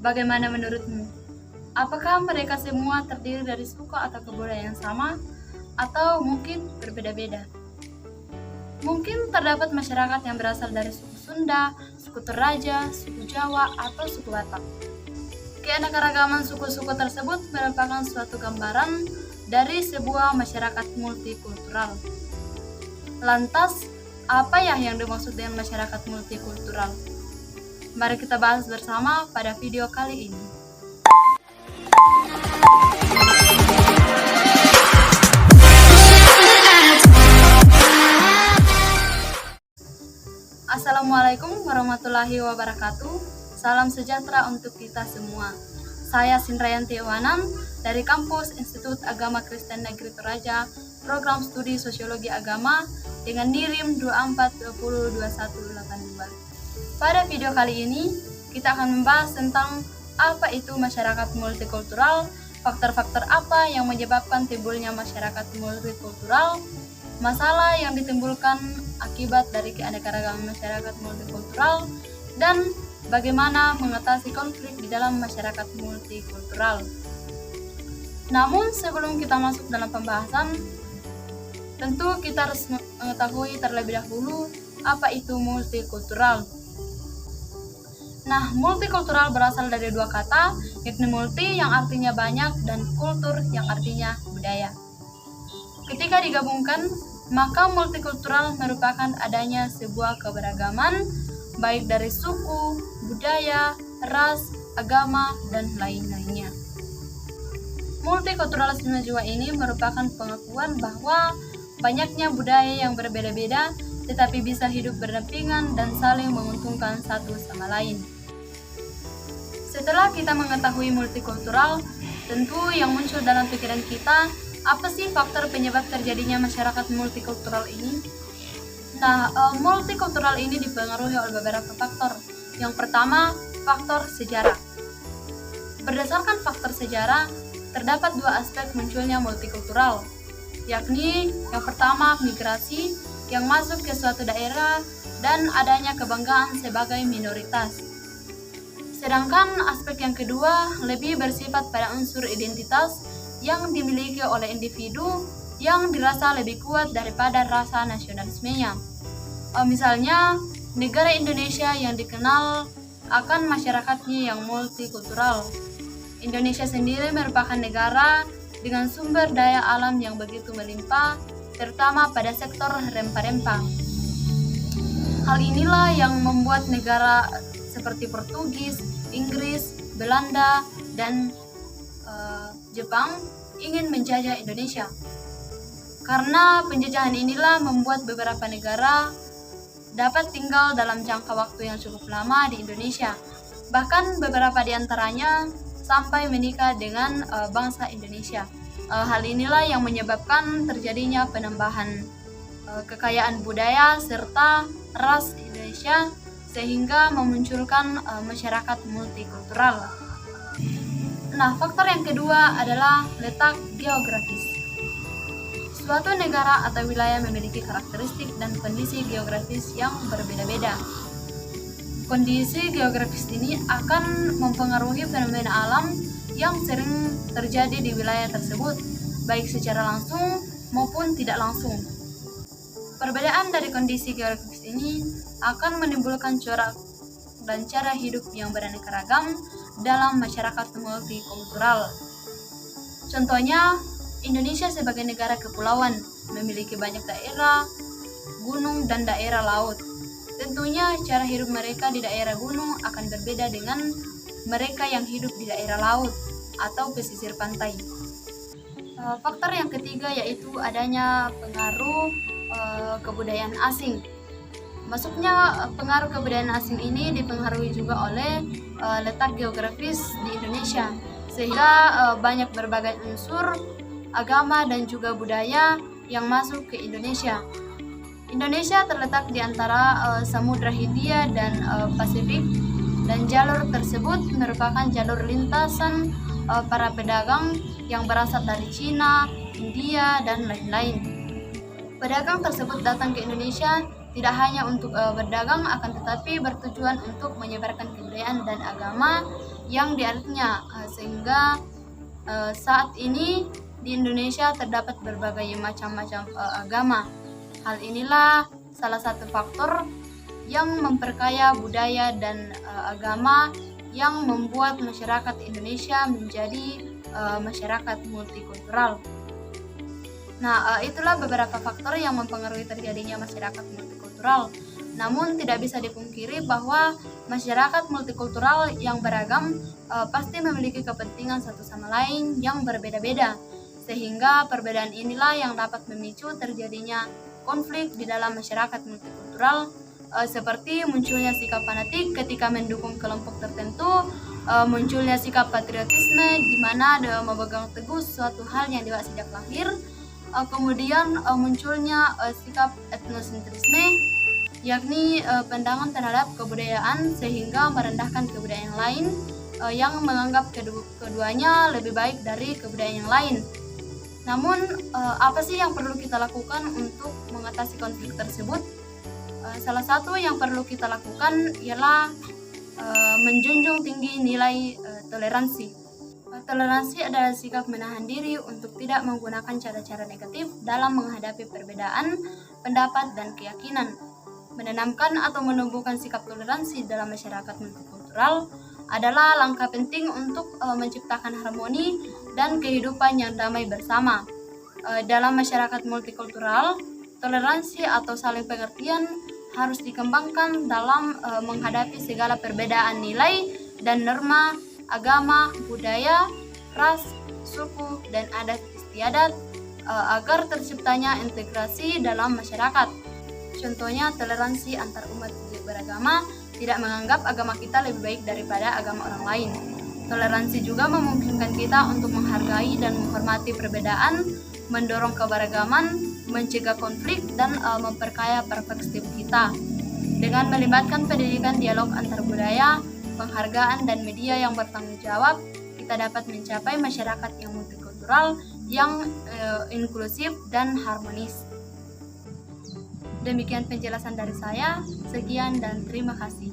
Bagaimana menurutmu? Apakah mereka semua terdiri dari suku atau kebudayaan yang sama, atau mungkin berbeda-beda? Mungkin terdapat masyarakat yang berasal dari suku Sunda, suku Toraja, suku Jawa, atau suku Batak. Keanekaragaman suku-suku tersebut merupakan suatu gambaran dari sebuah masyarakat multikultural. Lantas, apa yang dimaksud dengan masyarakat multikultural? Mari kita bahas bersama pada video kali ini. Assalamualaikum warahmatullahi wabarakatuh. Salam sejahtera untuk kita semua. Saya Sindrayanti Iwanan dari kampus Institut Agama Kristen Negeri Toraja, program studi Sosiologi Agama dengan NIRIM 24202182. Pada video kali ini, kita akan membahas tentang apa itu masyarakat multikultural, faktor-faktor apa yang menyebabkan timbulnya masyarakat multikultural, masalah yang ditimbulkan akibat dari keanekaragaman masyarakat multikultural, dan bagaimana mengatasi konflik di dalam masyarakat multikultural. Namun sebelum kita masuk dalam pembahasan, tentu kita harus mengetahui terlebih dahulu apa itu multikultural. Nah, multikultural berasal dari dua kata, yakni multi yang artinya banyak dan kultur yang artinya budaya. Ketika digabungkan, maka multikultural merupakan adanya sebuah keberagaman baik dari suku, budaya, ras, agama, dan lain-lainnya. Multikulturalisme juga ini merupakan pengakuan bahwa banyaknya budaya yang berbeda-beda tetapi bisa hidup berdampingan dan saling menguntungkan satu sama lain. Setelah kita mengetahui multikultural, tentu yang muncul dalam pikiran kita, apa sih faktor penyebab terjadinya masyarakat multikultural ini? Nah, multikultural ini dipengaruhi oleh beberapa faktor. Yang pertama, faktor sejarah. Berdasarkan faktor sejarah, terdapat dua aspek munculnya multikultural, yakni yang pertama migrasi yang masuk ke suatu daerah dan adanya kebanggaan sebagai minoritas. Sedangkan aspek yang kedua lebih bersifat pada unsur identitas yang dimiliki oleh individu yang dirasa lebih kuat daripada rasa nasionalismenya. Misalnya, negara Indonesia yang dikenal akan masyarakatnya yang multikultural. Indonesia sendiri merupakan negara dengan sumber daya alam yang begitu melimpah, terutama pada sektor rempah-rempah. Hal inilah yang membuat negara seperti Portugis, Inggris, Belanda, dan Jepang ingin menjajah Indonesia. Karena penjajahan inilah membuat beberapa negara dapat tinggal dalam jangka waktu yang cukup lama di Indonesia. Bahkan beberapa di antaranya sampai menikah dengan bangsa Indonesia. Hal inilah yang menyebabkan terjadinya penambahan kekayaan budaya serta ras Indonesia sehingga memunculkan masyarakat multikultural. Nah, faktor yang kedua adalah letak geografis. Suatu negara atau wilayah memiliki karakteristik dan kondisi geografis yang berbeda-beda. Kondisi geografis ini akan mempengaruhi fenomena alam yang sering terjadi di wilayah tersebut, baik secara langsung maupun tidak langsung. Perbedaan dari kondisi geografis ini akan menimbulkan corak dan cara hidup yang beraneka ragam dalam masyarakat multikultural. Contohnya, Indonesia sebagai negara kepulauan memiliki banyak daerah gunung dan daerah laut. Tentunya cara hidup mereka di daerah gunung akan berbeda dengan mereka yang hidup di daerah laut atau pesisir pantai. Faktor yang ketiga yaitu adanya pengaruh kebudayaan asing. Masuknya pengaruh kebudayaan asing ini dipengaruhi juga oleh letak geografis di Indonesia, sehingga banyak berbagai unsur agama dan juga budaya yang masuk ke Indonesia. Indonesia terletak di antara Samudra Hindia dan Pasifik, dan jalur tersebut merupakan jalur lintasan para pedagang yang berasal dari Cina, India, dan lain-lain. Pedagang tersebut datang ke Indonesia tidak hanya untuk berdagang, akan tetapi bertujuan untuk menyebarkan kebudayaan dan agama yang dianutnya, sehingga saat ini di Indonesia terdapat berbagai macam-macam agama. Hal inilah salah satu faktor yang memperkaya budaya dan agama yang membuat masyarakat Indonesia menjadi masyarakat multikultural. Nah, itulah beberapa faktor yang mempengaruhi terjadinya masyarakat multikultural. Namun tidak bisa dipungkiri bahwa masyarakat multikultural yang beragam pasti memiliki kepentingan satu sama lain yang berbeda-beda, sehingga perbedaan inilah yang dapat memicu terjadinya konflik di dalam masyarakat multikultural, seperti munculnya sikap fanatik ketika mendukung kelompok tertentu, munculnya sikap patriotisme di mana memegang teguh suatu hal yang dibahas sejak lahir, kemudian munculnya sikap etnosentrisme, yakni pandangan terhadap kebudayaan sehingga merendahkan kebudayaan yang lain, yang menganggap keduanya lebih baik dari kebudayaan yang lain. Namun apa sih yang perlu kita lakukan untuk mengatasi konflik tersebut? Salah satu yang perlu kita lakukan ialah menjunjung tinggi nilai toleransi. Toleransi adalah sikap menahan diri untuk tidak menggunakan cara-cara negatif dalam menghadapi perbedaan pendapat dan keyakinan. Menanamkan atau menumbuhkan sikap toleransi dalam masyarakat multikultural adalah langkah penting untuk menciptakan harmoni dan kehidupan yang damai bersama. Dalam masyarakat multikultural, toleransi atau saling pengertian harus dikembangkan dalam menghadapi segala perbedaan nilai dan norma, agama, budaya, ras, suku, dan adat istiadat agar terciptanya integrasi dalam masyarakat. Contohnya toleransi antar umat beragama, tidak menganggap agama kita lebih baik daripada agama orang lain. Toleransi juga memungkinkan kita untuk menghargai dan menghormati perbedaan, mendorong keberagaman, mencegah konflik, dan memperkaya perspektif kita. Dengan melibatkan pendidikan dialog antar budaya, penghargaan, dan media yang bertanggung jawab, kita dapat mencapai masyarakat yang multikultural, yang inklusif dan harmonis. Demikian penjelasan dari saya. Sekian dan terima kasih.